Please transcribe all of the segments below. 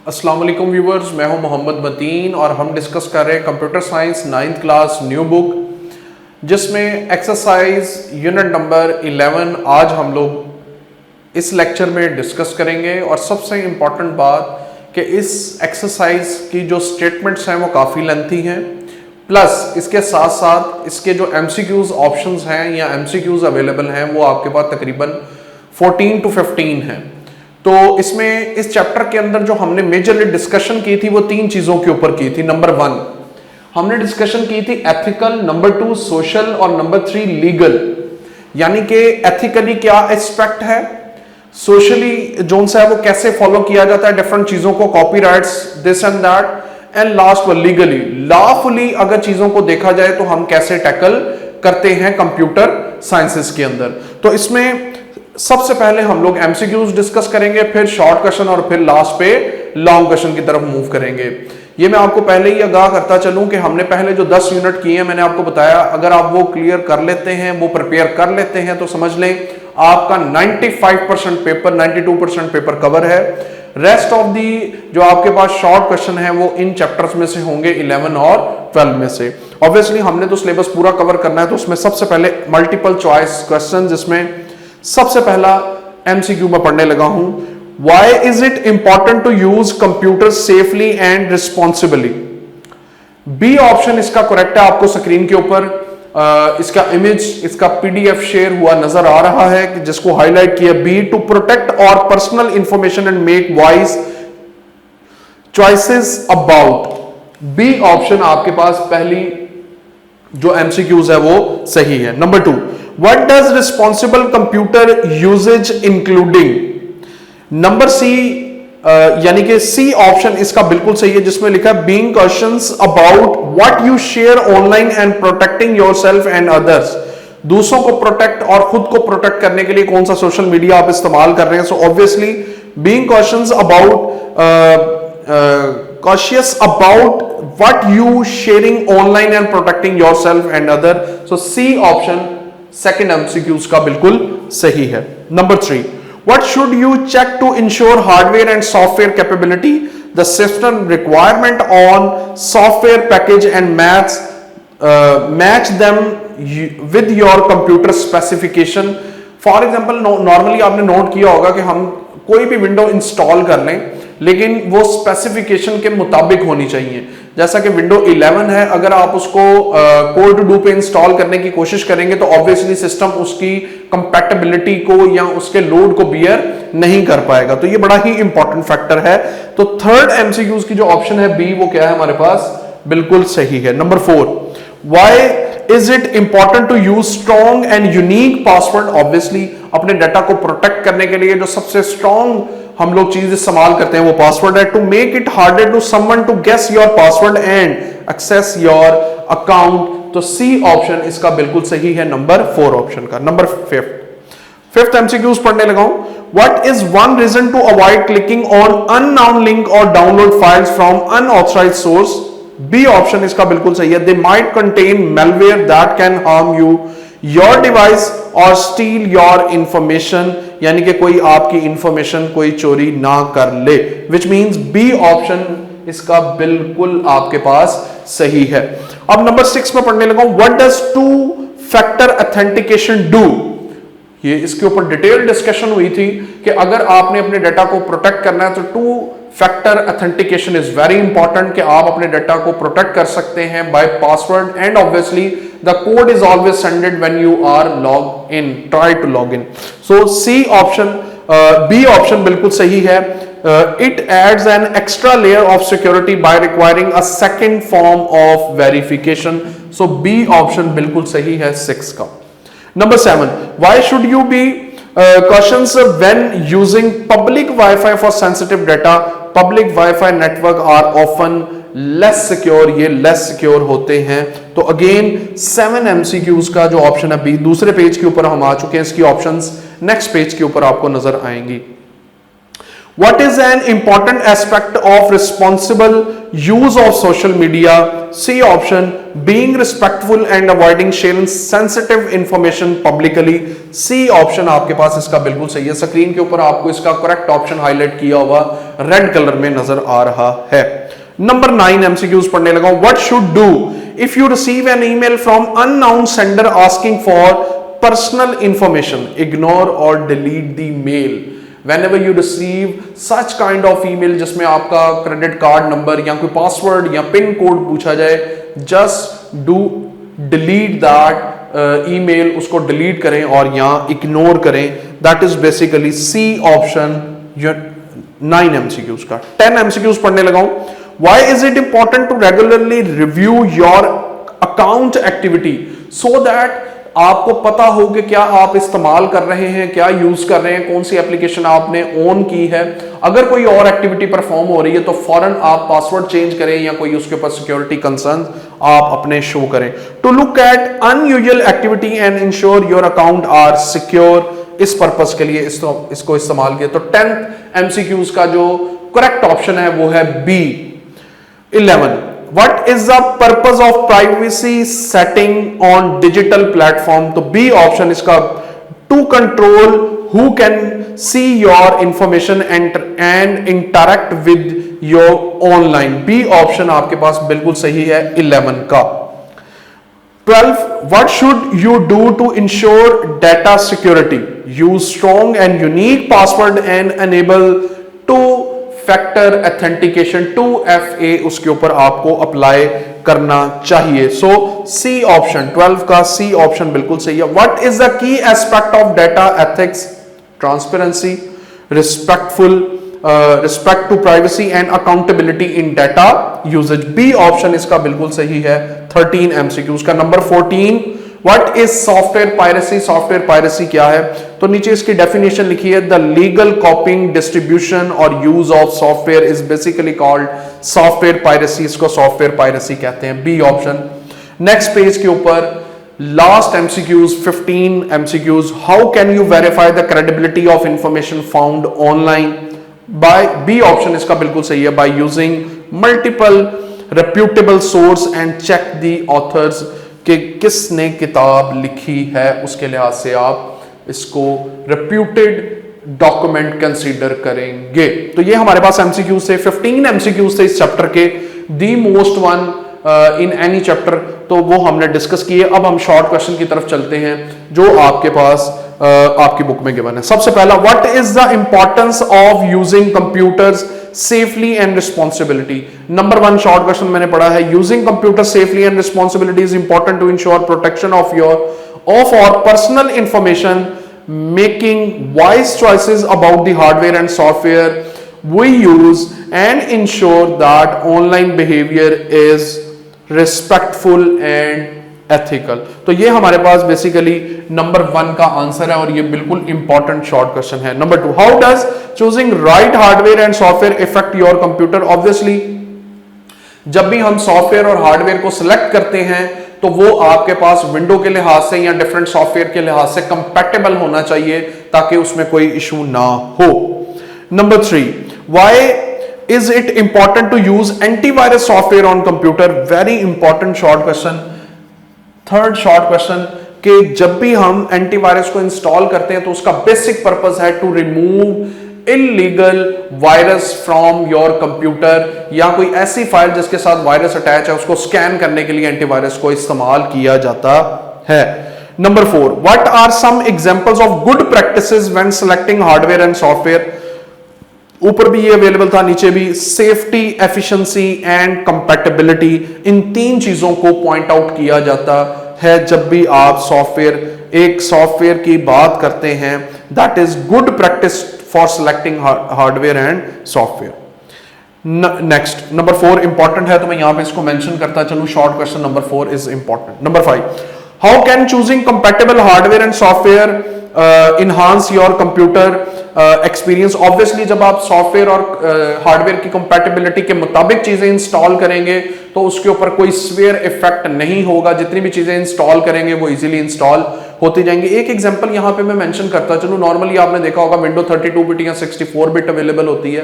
अस्सलाम वालेकुम व्यूवर्स, मैं हूं मोहम्मद मतीन और हम डिस्कस कर रहे हैं computer science 9th class new book, जिसमें एक्सरसाइज यूनिट नंबर 11 आज हम लोग इस लेक्चर में डिस्कस करेंगे। और सबसे इम्पॉर्टेंट बात कि इस एक्सरसाइज की जो स्टेटमेंट्स हैं वो काफ़ी लेंथी हैं, प्लस इसके साथ साथ इसके जो MCQs ऑप्शंस हैं या MCQs अवेलेबल हैं वो आपके पास तकरीबन 14 to 15 हैं। तो इसमें इस चैप्टर के अंदर जो हमने मेजरली डिस्कशन की थी वो 3 चीज़ों के ऊपर की थी। नंबर 1 हमने डिस्कशन की थी एथिकल, नंबर 2 सोशल और नंबर 3 लीगल। यानी कि एथिकली क्या एस्पेक्ट है, सोशली जोन सा है वो कैसे फॉलो किया जाता है डिफरेंट चीज़ों को, copyrights, this and that, and last one legally, lawfully अगर चीज़ों को देखा जाए तो हम कैसे टैकल करते हैं कंप्यूटर साइंसेस के अंदर। तो इसमें सबसे पहले हम लोग MCQs डिस्कस करेंगे, फिर शॉर्ट क्वेश्चन और फिर लास्ट पे लॉन्ग क्वेश्चन की तरफ मूव करेंगे। ये मैं आपको पहले ही आगाह करता चलूं कि हमने पहले जो 10 यूनिट किए हैं मैंने आपको बताया, अगर आप वो क्लियर कर लेते हैं, वो प्रिपेयर कर लेते हैं तो समझ लें आपका 95% पेपर, 92% पेपर कवर है। रेस्ट ऑफ दी जो आपके पास शॉर्ट क्वेश्चन है वो इन चैप्टर्स में से होंगे 11 और 12 में से। ऑब्वियसली हमने तो सिलेबस पूरा कवर करना है, तो उसमें सबसे पहले मल्टीपल चॉइस क्वेश्चन, जिसमें सबसे पहला MCQ में पढ़ने लगा हूं, Why is it important to use computers safely and responsibly? B option इसका करेक्ट है। आपको स्क्रीन के ऊपर इसका इमेज, इसका PDF शेयर हुआ नजर आ रहा है कि जिसको हाईलाइट किया, B to protect our personal information and make wise choices about। B option आपके पास पहली जो MCQs है वो सही है। Number 2, What does responsible computer usage including? Number C यानी कि C ऑप्शन इसका बिल्कुल सही है, जिसमें लिखा है being cautious about what you share online and protecting yourself and others। दूसरों को प्रोटेक्ट और खुद को प्रोटेक्ट करने के लिए कौन सा सोशल मीडिया आप इस्तेमाल कर रहे हैं। So obviously being cautious about what you sharing online and protecting yourself and other। so C option second MCQs का बिल्कुल सही है। Number 3, what should you check to ensure hardware and software capability, the system requirement on software package and match them with your computer specification। For example normally आपने note किया होगा कि हम कोई भी विंडो इंस्टॉल कर लें लेकिन वो स्पेसिफिकेशन के मुताबिक होनी चाहिए। जैसा कि विंडो 11 है, अगर आप उसको कोड टू डू पे इंस्टॉल करने की कोशिश करेंगे तो ऑब्वियसली सिस्टम उसकी कंपैटिबिलिटी को या उसके लोड को बियर नहीं कर पाएगा। तो ये बड़ा ही इंपॉर्टेंट फैक्टर है। तो थर्ड MCQs की जो ऑप्शन है B, वो क्या है हमारे पास, बिल्कुल सही है। Number 4, why is it important to use strong and unique password. Obviously अपने डाटा को प्रोटेक्ट करने के लिए जो सबसे स्ट्रॉन्ग हम लोग चीज इस्तेमाल करते हैं वो पासवर्ड है। To make it harder to someone to guess your password and access your account. तो C ऑप्शन इसका बिल्कुल सही है नंबर 4 ऑप्शन का। नंबर 5th MCQs पढ़ने लगा हूं, what is one reason to avoid clicking on unknown link और download files from unauthorised source. B option इसका बिल्कुल सही है। They might contain malware that can harm you your device और स्टील योर इंफॉर्मेशन, यानी कि कोई आपकी इंफॉर्मेशन कोई चोरी ना कर ले, विच मीन्स B ऑप्शन इसका बिल्कुल आपके पास सही है। अब नंबर 6 में पढ़ने लगा हूं, what does 2-factor authentication do. ये इसके ऊपर डिटेल डिस्कशन हुई थी कि अगर आपने अपने डाटा को प्रोटेक्ट करना है तो 2-factor authentication is very important, कि आप अपने डाटा को प्रोटेक्ट कर सकते हैं by password, and obviously the code is always sended when you are log in, try to log in. So C option, B option बिल्कुल सही है। It adds an extra layer of security by requiring a second form of verification। So B option बिल्कुल सही है 6 का। Number 7, why should you be cautious when using public Wi-Fi for sensitive data? Public Wi-Fi network are often less secure, ये less secure होते हैं। तो again 7 MCQs का जो ऑप्शन है B, दूसरे पेज के ऊपर हम आ चुके हैं, इसकी ऑप्शंस नेक्स्ट पेज के ऊपर आपको नजर आएंगी। What is an important aspect of responsible use of social media? C option, being respectful and avoiding sharing sensitive information publicly. C option आपके पास इसका बिल्कुल सही है। स्क्रीन के ऊपर आपको इसका करेक्ट ऑप्शन हाईलाइट किया हुआ रेड कलर में नजर आ रहा है। नंबर 9 एमसीक्यूज पढ़ने लगा हूं। What should do if you receive an email from unknown sender asking for personal information? Ignore or delete the mail. Whenever you receive such kind of email जिसमें आपका क्रेडिट कार्ड नंबर या कोई password या pin code पूछा जाए, just do delete that email, उसको delete करें और यहाँ इग्नोर करें। That is basically C option 9 MCQs का। 10 एमसीक्यूज पढ़ने लगा हूं। Why is it important to regularly review your account activity so that आपको पता हो कि क्या आप इस्तेमाल कर रहे हैं, क्या यूज कर रहे हैं, कौन सी एप्लीकेशन आपने ऑन की है। अगर कोई और एक्टिविटी परफॉर्म हो रही है तो फौरन आप पासवर्ड चेंज करें या कोई उसके ऊपर सिक्योरिटी कंसर्न आप अपने शो करें। To look at unusual activity and ensure your account are secure, इस पर्पस के लिए इसको इस्तेमाल किया। तो 10th एमसीक्यूज का जो करेक्ट ऑप्शन है वो है B. 11, what is the purpose of privacy setting on digital platform? तो B ऑप्शन इसका, to control who can see your information and interact with your online. B option आपके पास बिल्कुल सही है 11 का। 12, what should you do to ensure data security? Use strong and unique password and enable two factor authentication 2FA उसके ऊपर आपको apply करना चाहिए। सो सी ऑप्शन 12 का सी ऑप्शन बिल्कुल सही है। What is the key aspect of data ethics? Transparency, respect to privacy and accountability in data usage. B option इसका बिल्कुल सही है 13 एमसीक्यूज का। Number 14, what is software piracy? Software piracy क्या है? तो नीचे इसकी डेफिनेशन लिखी है, द लीगल कॉपिंग, डिस्ट्रीब्यूशन और use of software is basically called software piracy. इसको सॉफ्टवेयर पायरेसी कहते हैं। B option. नेक्स्ट पेज के ऊपर last MCQs 15 MCQs. How can you verify the credibility of information found online? By B option इसका बिल्कुल सही है, by using multiple reputable source and check the authors, कि किसने किताब लिखी है उसके लिहाज से आप इसको रेप्यूटेड डॉक्यूमेंट कंसीडर करेंगे। तो ये हमारे पास एमसीक्यूज थे, 15 एमसीक्यूज थे इस चैप्टर के, the most one in any chapter, तो वो हमने डिस्कस किए। अब हम शॉर्ट क्वेश्चन की तरफ चलते हैं जो आपके पास आपकी बुक में गिवन है। सबसे पहला, what is the importance of using computers safely and responsibility? Number 1 short question मैंने पढ़ा है, using computer safely and responsibility is important to ensure protection of our personal information, making wise choices about the hardware and software we use, and ensure that online behavior is respectful and ethical. तो ये हमारे पास basically number 1 का answer है और ये बिल्कुल important short question है। Number 2, how does choosing right hardware and software effect your computer? Obviously जब भी हम सॉफ्टवेयर और हार्डवेयर को सिलेक्ट करते हैं तो वो आपके पास विंडो के लिहाज से या डिफरेंट सॉफ्टवेयर के लिहाज से कंपैटिबल होना चाहिए ताकि उसमें कोई इशू ना हो। Number 3, why is it important to use antivirus software on computer? Very important short question. Third short question, कि जब भी हम एंटीवायरस को इंस्टॉल करते हैं तो उसका बेसिक पर्पस है to remove illegal virus from your computer, या कोई ऐसी फाइल जिसके साथ वायरस अटैच है उसको स्कैन करने के लिए एंटीवायरस को इस्तेमाल किया जाता है। Number 4, what are some examples of good practices when selecting hardware and software? ऊपर भी ये अवेलेबल था, नीचे भी। सेफ्टी, एफिशिएंसी एंड कंपैटिबिलिटी, इन 3 चीजों को पॉइंट आउट किया जाता है जब भी आप एक सॉफ्टवेयर की बात करते हैं। That is good practice for selecting hardware and software. Next, number 4 important है तो मैं यहां पे इसको मेंशन करता चलूं। Short question number 4 is important. Number 5, how can choosing compatible hardware and software enhance your computer experience. Obviously जब आप सॉफ्टवेयर और हार्डवेयर की कंपैटिबिलिटी के मुताबिक चीजें इंस्टॉल करेंगे तो उसके ऊपर कोई स्वेयर इफेक्ट नहीं होगा, जितनी भी चीजें इंस्टॉल करेंगे वो इजीली इंस्टॉल होती जाएंगी. एक एग्जांपल यहां पे मैं मेंशन करता चलूं, नॉर्मली आपने देखा होगा विंडो 32 बिट या 64 बिट अवेलेबल होती है.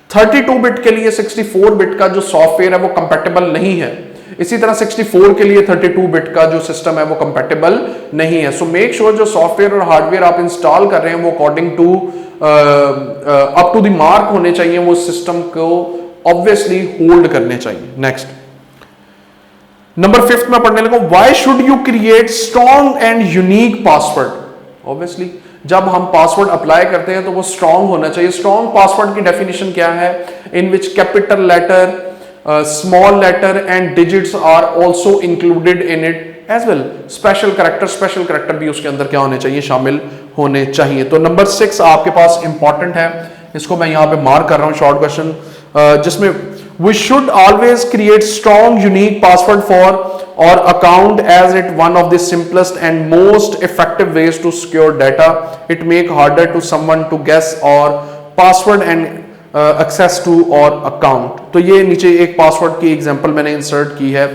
32 बिट के लिए 64 बिट का जो सॉफ्टवेयर है वो कंपैटिबल नहीं है, इसी तरह 64 के लिए 32 बिट का जो सिस्टम है वो कंपैटिबल नहीं है. सो मेक श्योर जो सॉफ्टवेयर और हार्डवेयर आप इंस्टॉल कर रहे हैं वो according to up to the mark होने चाहिए, वो सिस्टम को ऑब्वियसली होल्ड करने चाहिए. नेक्स्ट नंबर 5 में पढ़ने लगा, why should you create strong and unique password. Obviously जब हम पासवर्ड अप्लाई करते हैं तो वो स्ट्रॉन्ग होना चाहिए. स्ट्रॉन्ग पासवर्ड की डेफिनेशन क्या है? In which capital letter, small letter and digits are also included in it as well. Special character भी उसके अंदर क्या होने चाहिए? शामिल होने चाहिए. तो नंबर 6 आपके पास इंपॉर्टेंट है, इसको मैं यहां पे मार्क कर रहा हूं, शॉर्ट क्वेश्चन, जिसमें we should always create strong unique password for or account as it one of the simplest and most effective ways to secure data. It make harder to someone to guess or password and access to our account. तो ये नीचे एक password की example मैंने insert की है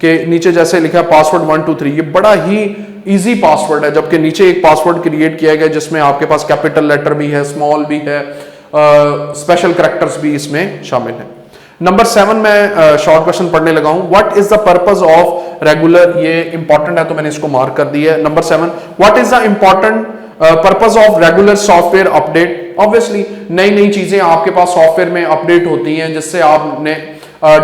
कि नीचे जैसे लिखा है पासवर्ड 1 2 3, ये बड़ा ही इजी पासवर्ड है, जबकि नीचे एक पासवर्ड क्रिएट किया गया जिसमें आपके पास कैपिटल लेटर भी है, स्मॉल भी है, स्पेशल कैरेक्टर्स भी इसमें शामिल है. नंबर 7 में शॉर्ट क्वेश्चन पढ़ने लगा हूं, what is the purpose of regular. ये इंपॉर्टेंट है तो मैंने इसको मार्क कर दिया है. Number 7, what is the important purpose of regular software update. Obviously नई नई चीजें आपके पास सॉफ्टवेयर में अपडेट होती हैं जिससे आपने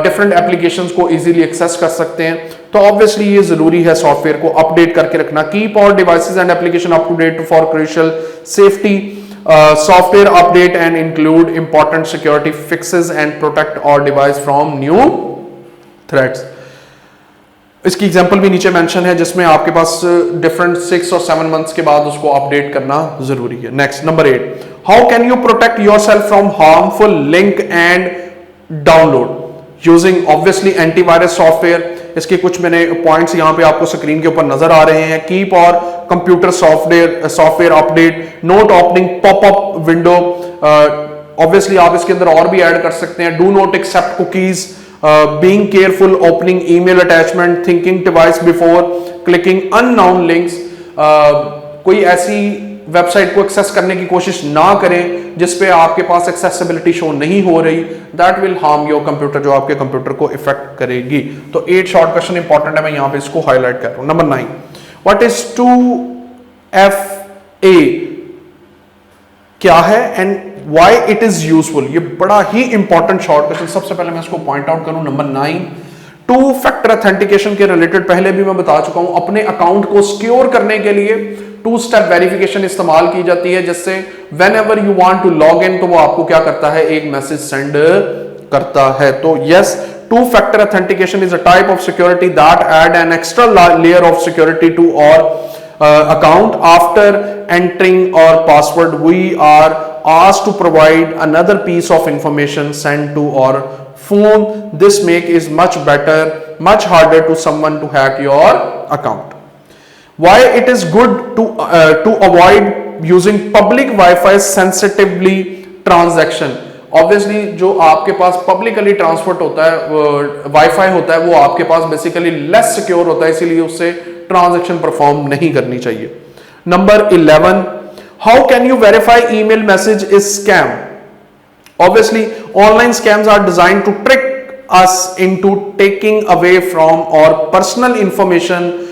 डिफरेंट एप्लीकेशंस को इजीली एक्सेस कर सकते हैं. तो ऑब्वियसली ये जरूरी है सॉफ्टवेयर को अपडेट करके रखना. Keep all devices and application up to date for crucial safety. Software update and include important security fixes and protect our device from new threats. इसकी एग्जांपल भी नीचे मेंशन है जिसमें आपके पास डिफरेंट 6 और 7 मंथ्स के बाद उसको अपडेट करना जरूरी है. Next number 8, how can you protect yourself from harmful link and download using obviously antivirus software. इसके कुछ मैंने पॉइंट्स यहां पे आपको स्क्रीन के ऊपर नजर आ रहे हैं. Keep our computer software update, not opening popup window. Obviously आप इसके अंदर और भी ऐड कर सकते हैं. Do not accept cookies, being careful opening email attachment, thinking twice before clicking unknown links. कोई ऐसी वेबसाइट को एक्सेस करने की कोशिश ना करें जिस पे आपके पास एक्सेसिबिलिटी शो नहीं हो रही. That will harm your computer, जो आपके कंप्यूटर को इफेक्ट करेगी. तो 8 शॉर्ट क्वेश्चन इंपॉर्टेंट है, मैं यहां पे इसको हाईलाइट कर रहा हूं. नंबर 9, व्हाट इज 2FA क्या है and why it is useful. ये बड़ा ही इंपॉर्टेंट शॉर्ट क्वेश्चन. सबसे पहले मैं इसको पॉइंट आउट करूं. नंबर 9, 2 फैक्टर ऑथेंटिकेशन के रिलेटेड पहले भी मैं बता चुका हूं. अपने अकाउंट को सिक्योर करने के लिए 2 स्टेप वेरिफिकेशन इस्तेमाल की जाती है, जिससे whenever you want to log in तो वो आपको क्या करता है? एक मैसेज सेंड करता है. तो yes, 2 factor authentication is a type of security that add an extra layer of security to our account. After entering our password, we are asked to provide another piece of information sent to our phone. This make is much better, much harder to someone to hack your account. Why it is good to avoid using public Wi-Fi sensitively transaction. Obviously जो आपके पास publicly transport होता है, wifi होता है, वो आपके पास basically less secure होता है, इसीलिए उससे ट्रांजैक्शन परफॉर्म नहीं करनी चाहिए. Number 11, how can you verify email message is scam. Obviously online scams are designed to trick us into taking away from our personal information.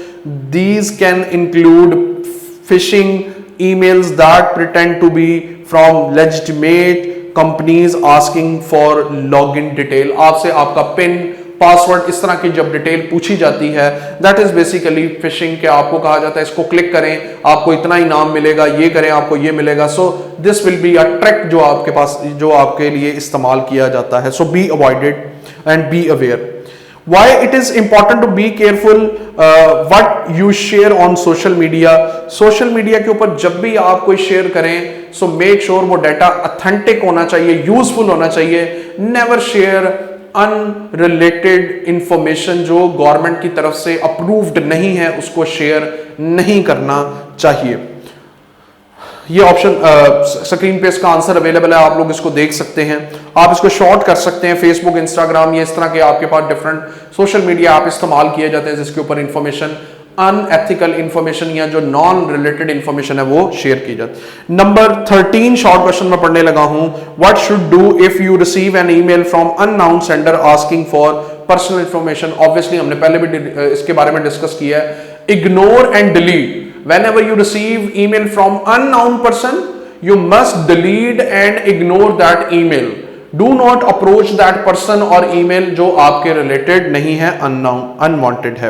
These can include phishing emails that pretend to be from legitimate companies asking for login detail. आपसे आपका pin, password, इस तरह की जब detail पूछी जाती है, that is basically fishing. के आपको कहा जाता है इसको क्लिक करें आपको इतना इनाम मिलेगा, ये करें आपको ये मिलेगा. So this will be a trick जो आपके पास, जो आपके लिए इस्तेमाल किया जाता है. So be avoided and be aware. Why it is important to be careful what you share on social media. Social media के ऊपर जब भी आप कोई शेयर करें, सो मेक श्योर वो डाटा ऑथेंटिक होना चाहिए, यूजफुल होना चाहिए. नेवर शेयर अनरिलेटेड इंफॉर्मेशन जो गवर्नमेंट की तरफ से अप्रूव्ड नहीं है, उसको शेयर नहीं करना चाहिए. ये ऑप्शन स्क्रीन पे इसका आंसर अवेलेबल है, आप लोग इसको देख सकते हैं। आप इसको शॉर्ट कर सकते हैं, फेसबुक, इंस्टाग्राम, ये इस तरह के आपके पास डिफरेंट सोशल मीडिया आप इस्तेमाल किए जाते हैं जिसके ऊपर इंफॉर्मेशन, अनएथिकल इंफॉर्मेशन या जो नॉन रिलेटेड इंफॉर्मेशन है वो शेयर की जाती है। नंबर 13 शॉर्ट क्वेश्चन में पढ़ने लगा हूं, what should do if you receive an email from unknown sender asking for personal information. Obviously हमने पहले भी इसके बारे में डिस्कस किया है। Ignore and delete whenever you receive email from unknown person, you must delete and ignore that email. Do not approach that person or email जो आपके related नहीं है, unknown, unwanted है।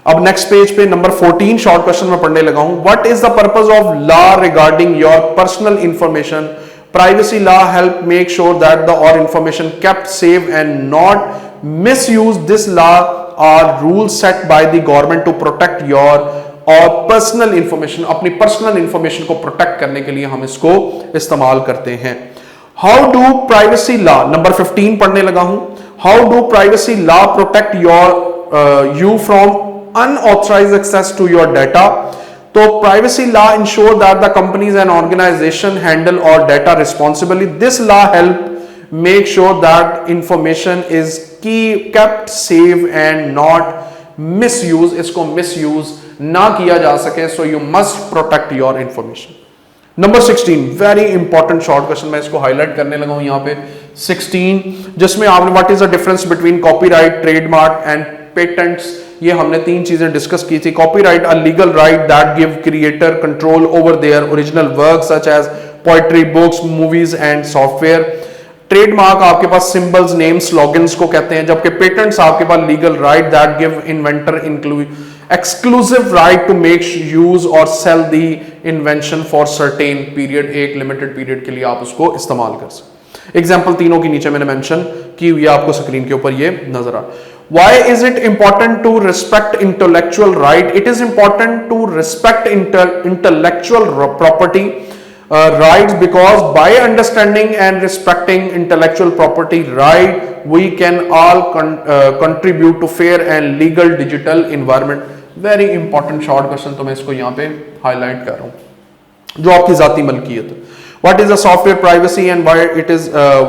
अब नेक्स्ट पेज पे नंबर 14 शॉर्ट क्वेश्चन में पढ़ने लगा हूं, what is the purpose of law regarding your personal information. Privacy law help make sure that the our information kept safe and not misuse. This law are rules set by the government to protect your our personal information. अपनी personal information को protect करने के लिए हम इसको इस्तेमाल करते हैं। How do privacy law, number 15 पढ़ने लगा हूं, how do privacy law protect your you from unauthorized access to your data। तो privacy law ensure that the companies and organization handle all data responsibly। This law help make sure that information is kept safe and not misuse, इसको misuse ना किया जा सके। So you must protect your information। Number 16 very important short question, मैं इसको highlight करने लगा हूं यहां पे 16, जिसमें आपने what is the difference between copyright, trademark and patents. ये हमने तीन चीजें डिस्कस की थी। Copyright a legal right that give creator control over their original work such as poetry, books, movies and software. Trademark आपके पास सिंबल्स, नेम्स, स्लोगन्स को कहते हैं, जबकि पेटेंट्स आपके पास legal right that give inventor exclusive right to make use और sell the invention for certain period. एक लिमिटेड पीरियड के लिए आप उसको इस्तेमाल कर सकते। एग्जाम्पल तीनों के नीचे मैंने मेंशन की हुई, आपको स्क्रीन के ऊपर ये नजर आ। Why is it important to respect intellectual right? It is important to respect intellectual property rights because by understanding and respecting intellectual property right, we can all contribute to fair and legal digital environment। Very important short question, तो मैं इसको यहाँ पे highlight कर रहा हूँ। जो आपकी जाती मलकियत है। What is the software privacy and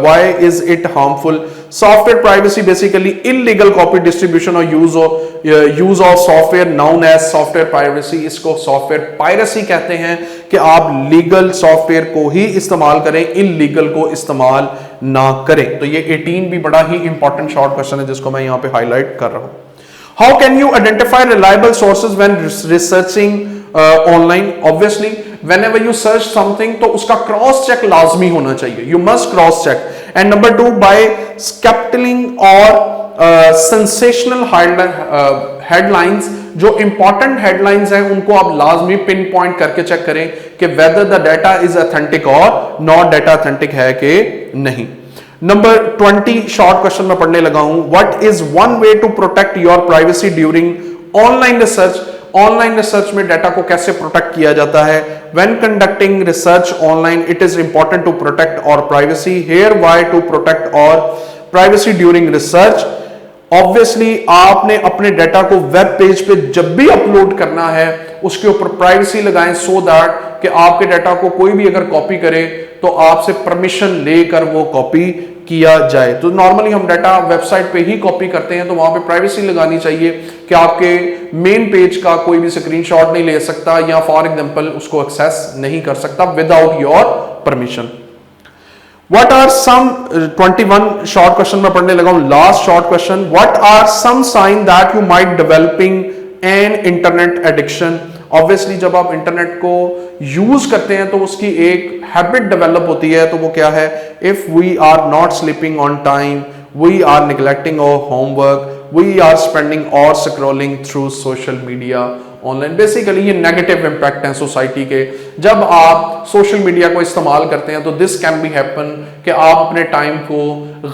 why is it harmful? Software privacy basically illegal copy distribution or use of software known as software piracy। इसको software piracy कहते हैं कि आप लीगल सॉफ्टवेयर को ही इस्तेमाल करें, इलीगल को इस्तेमाल ना करें। तो ये 18 भी बड़ा ही इंपॉर्टेंट शॉर्ट क्वेश्चन है जिसको मैं यहाँ पे हाईलाइट कर रहा हूँ। How can you identify reliable sources when researching online? Obviously, whenever you search something, तो उसका क्रॉस चेक लाजमी होना चाहिए। You must cross check। And number 2, by skeptical और sensational headlines, जो important headlines हैं उनको आप लाजमी पिन पॉइंट करके चेक करें कि whether the data is authentic और not data authentic है कि नहीं। नंबर 20 शॉर्ट क्वेश्चन में पढ़ने लगा हूं, what is one way to protect your privacy during online research. Online research में डाटा को कैसे प्रोटेक्ट किया जाता है। When conducting research online it is important to protect our privacy. Here why to protect our privacy during research. Obviously आपने अपने data को web page पे जब भी अपलोड करना है उसके ऊपर प्राइवेसी लगाएं, सो दैट कि आपके डाटा को कोई भी अगर कॉपी करे तो आपसे परमिशन लेकर वो कॉपी किया जाए। तो नॉर्मली हम डाटा वेबसाइट पे ही कॉपी करते हैं, तो वहां पे प्राइवेसी लगानी चाहिए कि आपके मेन पेज का कोई भी स्क्रीनशॉट नहीं ले सकता या फॉर एग्जांपल उसको एक्सेस नहीं कर सकता without your permission. What are some 21 short question में पढ़ने लगा हूं, last short question. What are some sign that you might developing an internet addiction? Obviously जब आप इंटरनेट को यूज करते हैं तो उसकी एक हैबिट डेवलप होती है, तो वो क्या है। If we are not sleeping on time, we are neglecting our homework, we are spending hours scrolling through social media online. Basically ये नेगेटिव इंपैक्ट हैं सोसाइटी के। जब आप सोशल मीडिया को इस्तेमाल करते हैं तो दिस कैन बी हैपन कि आप अपने टाइम को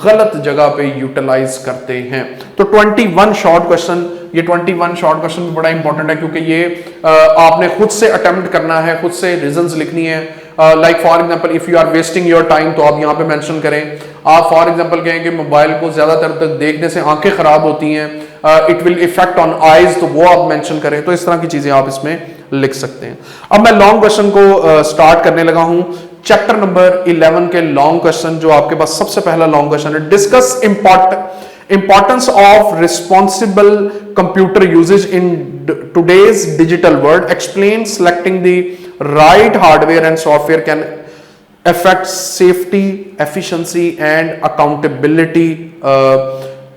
गलत जगह पे यूटिलाइज करते हैं। तो 21 शॉर्ट क्वेश्चन, ये 21 शॉर्ट क्वेश्चन भी बड़ा इंपॉर्टेंट है क्योंकि ये आपने खुद से अटेम्प्ट करना है, खुद से रीजंस लिखनी है। Like for example if you are wasting your time, तो आप यहाँ पे मेंशन करें। आप फॉर एग्जांपल कहें कि मोबाइल को ज्यादातर तक देखने से आंखें खराब होती हैं, it will effect on eyes, तो वो आप मेंशन करें। तो इस तरह की चीजें आप इसमें लिख सकते हैं। अब मैं लॉन्ग क्वेश्चन को स्टार्ट करने लगा हूं। चैप्टर नंबर 11 के लॉन्ग क्वेश्चन, जो आपके पास सबसे पहला लॉन्ग क्वेश्चन है, discuss importance of responsible computer usage in today's digital world. Explain selecting the right hardware and software can affect safety, efficiency and accountability,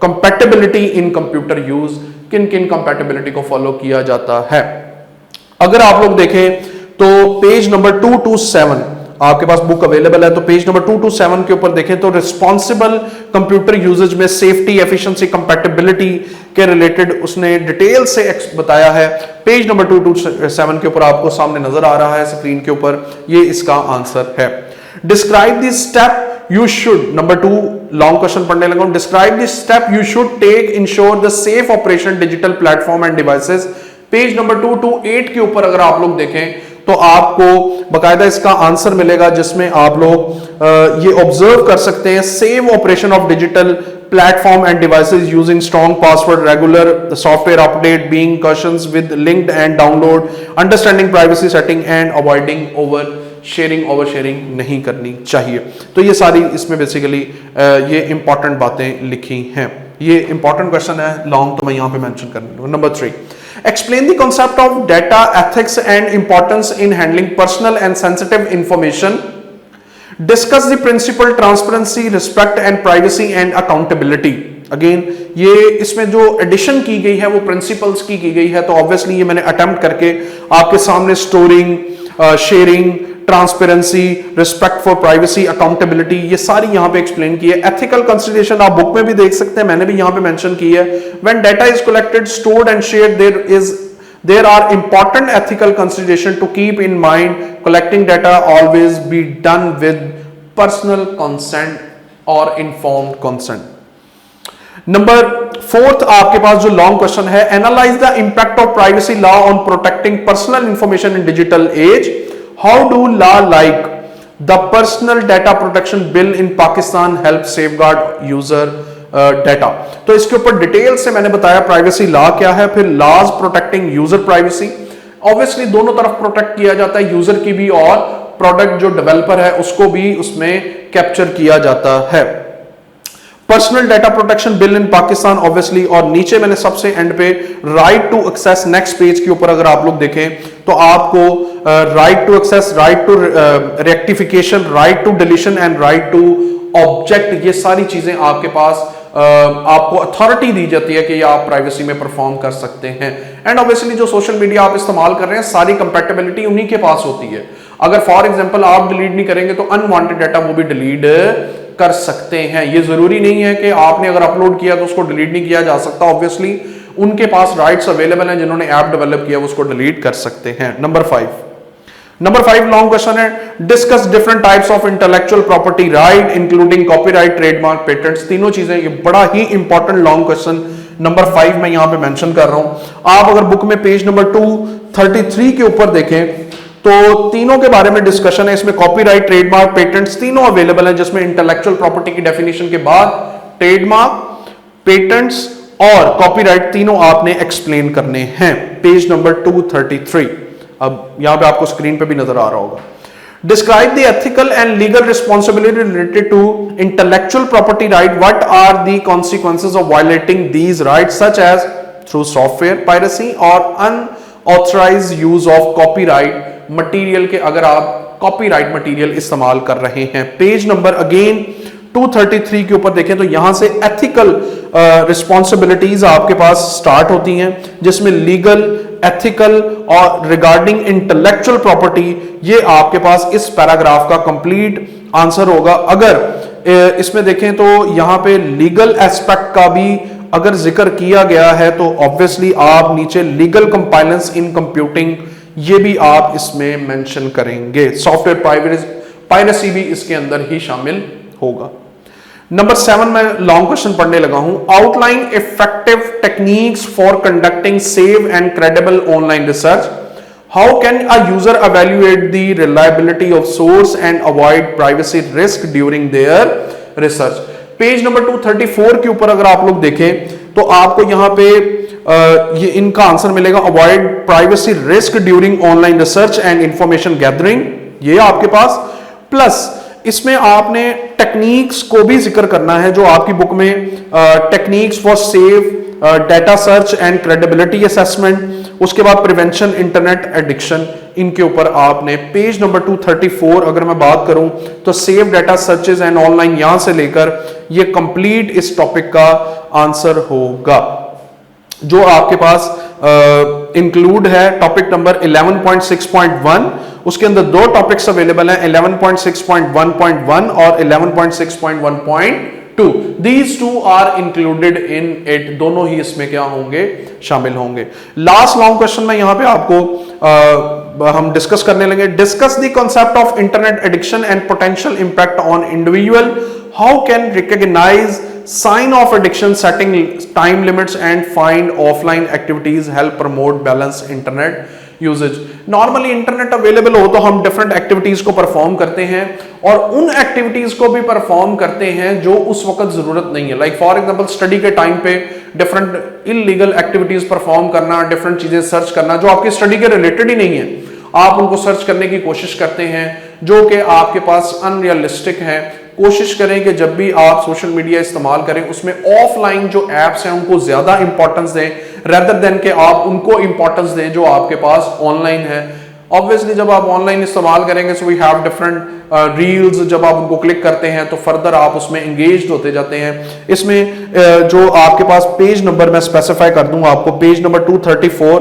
compatibility in computer use. किन किन compatibility को follow किया जाता है? अगर आप लोग देखें तो पेज नंबर 227 आपके पास बुक अवेलेबल है, तो पेज नंबर 227 के ऊपर देखें तो रिस्पॉन्सिबल कंप्यूटर यूजेज में सेफ्टी, एफिशिएंसी, कंपैटिबिलिटी के रिलेटेड उसने डिटेल से बताया है। पेज नंबर 227 के ऊपर आपको सामने नजर आ रहा है स्क्रीन के ऊपर, ये इसका आंसर है। Describe the step you should, number 2 long question पढ़ने लगा हूं। Describe the step you should take ensure the safe operation digital platform and devices. Page number 228 के ऊपर अगर आप लोग देखें तो आपको बकायदा इसका आंसर मिलेगा, जिसमें आप लोग ये ऑब्जर्व कर सकते हैं। Save operation of digital platform and devices using strong password, regular software update, being cautions with linked and download, understanding privacy setting and avoiding over sharing नहीं करनी चाहिए। तो ये सारी इसमें बेसिकली ये इंपॉर्टेंट बातें लिखी हैं। ये इंपॉर्टेंट क्वेश्चन है लॉन्ग, तो मैं यहां पे मेंशन कर दूंगा। Number 3, explain the concept of data ethics and importance in handling personal and sensitive information. Discuss the principle transparency, respect and privacy and accountability. Again ये इसमें जो एडिशन की गई है वो प्रिंसिपल्स की गई है, तो ऑब्वियसली ये मैंने अटेम्प्ट करके आपके सामने storing, sharing, transparency, respect for privacy, accountability, ये सारी यहां पे एक्सप्लेन की है। एथिकल कंसिडरेशन आप बुक में भी देख सकते हैं, मैंने भी यहां पे मेंशन की है। When data is collected, stored and shared, there are important ethical consideration to keep in mind. Collecting data always be done with personal consent or informed consent. Number 4 आपके पास जो लॉन्ग क्वेश्चन है, analyse the impact of privacy law on protecting personal information in digital age. How do law like the Personal Data Protection Bill in Pakistan help safeguard user data? तो इसके ऊपर detail से मैंने बताया privacy law क्या है, फिर laws protecting user privacy. Obviously दोनों तरफ प्रोटेक्ट किया जाता है, यूजर की भी और प्रोडक्ट जो डेवलपर है उसको भी उसमें कैप्चर किया जाता है। Personal data protection bill in Pakistan obviously, और नीचे मैंने सबसे एंड पे right to access, next page के ऊपर अगर आप लोग देखें तो आपको right to access, right to rectification, right to deletion and right to object, ये सारी चीजें आपके पास आपको अथॉरिटी दी जाती है कि ये आप प्राइवेसी में परफॉर्म कर सकते हैं। एंड ऑब्वियसली जो सोशल मीडिया आप इस्तेमाल कर रहे हैं सारी कंपैटिबिलिटी उन्हीं के पास होती है। अगर फॉर एग्जांपल आप डिलीट नहीं करेंगे तो अनवांटेड डाटा वो भी डिलीट कर सकते हैं। ये जरूरी नहीं है कि आपने अगर अपलोड किया तो उसको डिलीट नहीं किया जा सकता। ऑब्वियसली उनके पास राइट्स अवेलेबल हैं, जिन्होंने ऐप डेवलप किया उसको डिलीट कर सकते हैं। नंबर 5 लॉन्ग क्वेश्चन है, discuss different types of intellectual property right including copyright, trademark, patents, तीनों चीजें। ये बड़ा ही इंपॉर्टेंट लॉन्ग क्वेश्चन नंबर 5 मैं यहां पे मेंशन कर रहा हूं। आप अगर बुक में पेज नंबर 233 के ऊपर देखें तो तीनों के बारे में डिस्कशन है। इसमें कॉपीराइट, ट्रेडमार्क, पेटेंट्स तीनों अवेलेबल है, जिसमें इंटेलेक्चुअल प्रॉपर्टी की डेफिनेशन के बाद ट्रेडमार्क, पेटेंट्स और कॉपीराइट तीनों आपने एक्सप्लेन करने हैं। पेज नंबर 233, अब यहां पे आपको स्क्रीन पे भी नजर आ रहा होगा। Describe the ethical and legal responsibility related to intellectual property right. What are the consequences of violating these rights such as through software piracy और unauthorised use of copyright material के, अगर आप कॉपीराइट मटेरियल इस्तेमाल कर रहे हैं। Page number again 233 के ऊपर देखें तो यहां से एथिकल रिस्पॉन्सिबिलिटीज आपके पास स्टार्ट होती हैं, जिसमें लीगल, एथिकल और रिगार्डिंग इंटेलेक्चुअल प्रॉपर्टी, ये आपके पास इस पैराग्राफ का कंप्लीट आंसर होगा। अगर इसमें देखें तो यहां पे लीगल एस्पेक्ट का भी अगर जिक्र किया गया है तो ऑब्वियसली आप नीचे लीगल कंपाइलेंस इन कंप्यूटिंग ये भी आप इसमें मेंशन करेंगे। सॉफ्टवेयर पायरेसी भी इसके अंदर ही शामिल होगा। नंबर 7 में लॉन्ग क्वेश्चन पढ़ने लगा हूं। Outline effective techniques for conducting save and credible online research. How can a user evaluate the reliability of source and avoid privacy risk during their research. Page number 234 के ऊपर अगर आप लोग देखें तो आपको यहाँ पे ये इनका आंसर मिलेगा avoid privacy risk during online research and information gathering, ये आपके पास। प्लस इसमें आपने टेक्निक्स को भी जिक्र करना है जो आपकी बुक में techniques for safe data search and credibility assessment, उसके बाद प्रिवेंशन इंटरनेट एडिक्शन, इनके ऊपर आपने पेज नंबर 234 अगर मैं बात करूं तो safe data searches and online यहां से लेकर ये कंप्लीट इस टॉपिक का आंसर होगा जो आपके पास इंक्लूड है टॉपिक नंबर 11.6.1। उसके अंदर दो टॉपिक्स अवेलेबल हैं 11.6.1.1 और 11.6.1.2। These two are included in it, दोनों ही इसमें क्या होंगे, शामिल होंगे। लास्ट लॉन्ग क्वेश्चन में यहां पे आपको हम डिस्कस करने लगे। Discuss the concept of internet addiction and potential impact on individual, how can recognize sign of addiction, setting time limits and find offline activities help promote balanced internet usage। Normally internet available हो तो हम different activities को perform करते हैं और उन activities को भी परफॉर्म करते हैं जो उस वक्त जरूरत नहीं है। लाइक फॉर एग्जांपल स्टडी के टाइम पे डिफरेंट इलीगल एक्टिविटीज परफॉर्म करना, डिफरेंट चीजें सर्च करना जो आपकी स्टडी के रिलेटेड ही नहीं है, आप उनको सर्च करने की कोशिश करते हैं जो कि आपके पास अनरियलिस्टिक है। कोशिश करें कि जब भी आप सोशल मीडिया इस्तेमाल करें उसमें ऑफलाइन जो एप्स हैं उनको ज्यादा इंपॉर्टेंस दें रेदर देन कि आप उनको इंपॉर्टेंस दें जो आपके पास ऑनलाइन है। ऑब्वियसली जब आप ऑनलाइन इस्तेमाल करेंगे so we have different reels, जब आप उनको क्लिक करते हैं तो फर्दर आप उसमें एंगेज होते जाते हैं। इसमें जो आपके पास पेज नंबर मैं स्पेसिफाई कर दूंगा आपको, पेज नंबर 234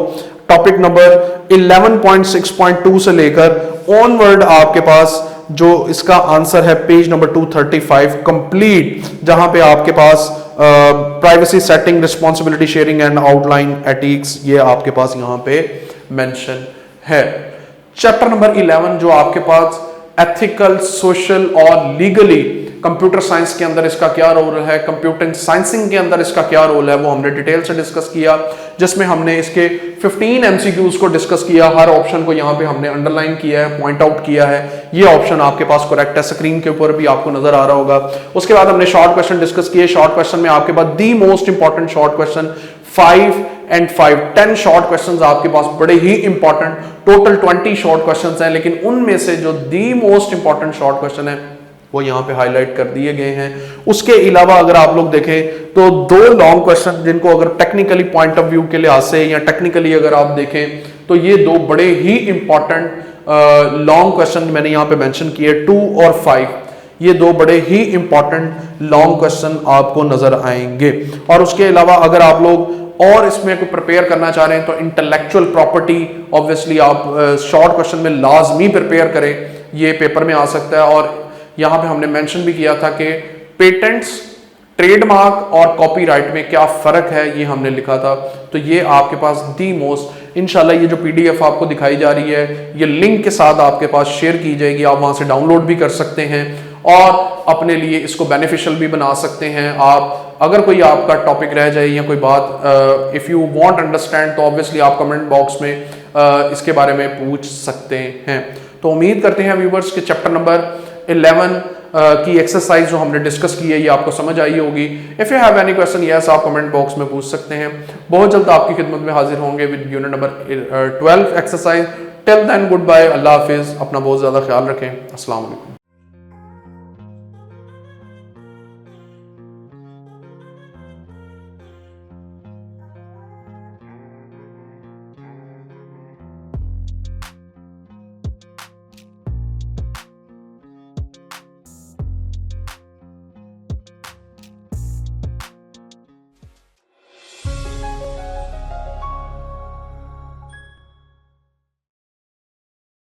टॉपिक नंबर 11.6.2 से लेकर ऑनवर्ड आपके पास जो इसका आंसर है पेज नंबर 235 कंप्लीट, जहां पे आपके पास privacy setting, responsibility sharing and outline ethics, ये आपके पास यहां पे मेंशन है। चैप्टर नंबर 11 जो आपके पास एथिकल, सोशल और लीगली, कंप्यूटर साइंस के अंदर इसका क्या रोल है, कंप्यूटर साइंसिंग के अंदर इसका क्या रोल है, वो हमने डिटेल से डिस्कस किया, जिसमें हमने इसके 15 एमसीक्यूज को डिस्कस किया। हर ऑप्शन को यहाँ पे हमने अंडरलाइन किया है, पॉइंट आउट किया है, ये ऑप्शन आपके पास करेक्ट है, स्क्रीन के ऊपर भी आपको नजर आ रहा होगा। उसके बाद हमने शॉर्ट क्वेश्चन डिस्कस किए। शॉर्ट क्वेश्चन में आपके पास the most important short question 5 and 5 10 short questions आपके पास बड़े ही इंपॉर्टेंट, टोटल 20 शॉर्ट क्वेश्चंस हैं, लेकिन उनमें से जो the most important short question है वो यहाँ पे हाईलाइट कर दिए गए हैं। उसके अलावा अगर आप लोग देखें तो दो लॉन्ग क्वेश्चन जिनको अगर टेक्निकली पॉइंट ऑफ व्यू के लिहाज से या टेक्निकली अगर आप देखें तो ये दो बड़े ही इंपॉर्टेंट लॉन्ग क्वेश्चन मैंने यहाँ पे मेंशन किए 2 और 5, ये दो बड़े ही इंपॉर्टेंट लॉन्ग क्वेश्चन आपको नजर आएंगे। और उसके अलावा अगर आप लोग और इसमें कोई प्रिपेयर करना चाह रहे हैं तो इंटेलेक्चुअल प्रॉपर्टी ऑब्वियसली आप शॉर्ट क्वेश्चन में लाजमी प्रिपेयर करें, ये पेपर में आ सकता है। और यहां पे हमने मेंशन भी किया था कि पेटेंट्स, ट्रेडमार्क और कॉपीराइट में क्या फर्क है, ये हमने लिखा था। तो ये आपके पास दी मोस्ट, इंशाल्लाह ये जो पीडीएफ आपको दिखाई जा रही है ये लिंक के साथ आपके पास शेयर की जाएगी, आप वहां से डाउनलोड भी कर सकते हैं और अपने लिए इसको बेनिफिशियल भी बना सकते हैं। आप अगर कोई आपका टॉपिक रह जाए या कोई बात इफ यू वांट अंडरस्टैंड तो ऑब्वियसली आप कमेंट बॉक्स में इसके बारे में पूछ सकते हैं। तो उम्मीद करते हैं व्यूवर्स के चैप्टर नंबर 11 की एक्सरसाइज जो हमने डिस्कस की है ये आपको समझ आई होगी। If you have any question yes आप कमेंट बॉक्स में पूछ सकते हैं। बहुत जल्द आपकी खिदमत में हाजिर होंगे with unit number 12 exercise. Till then goodbye, अल्लाह हाफिज, अपना बहुत ज्यादा ख्याल रखें, अस्सलाम वालेकुम।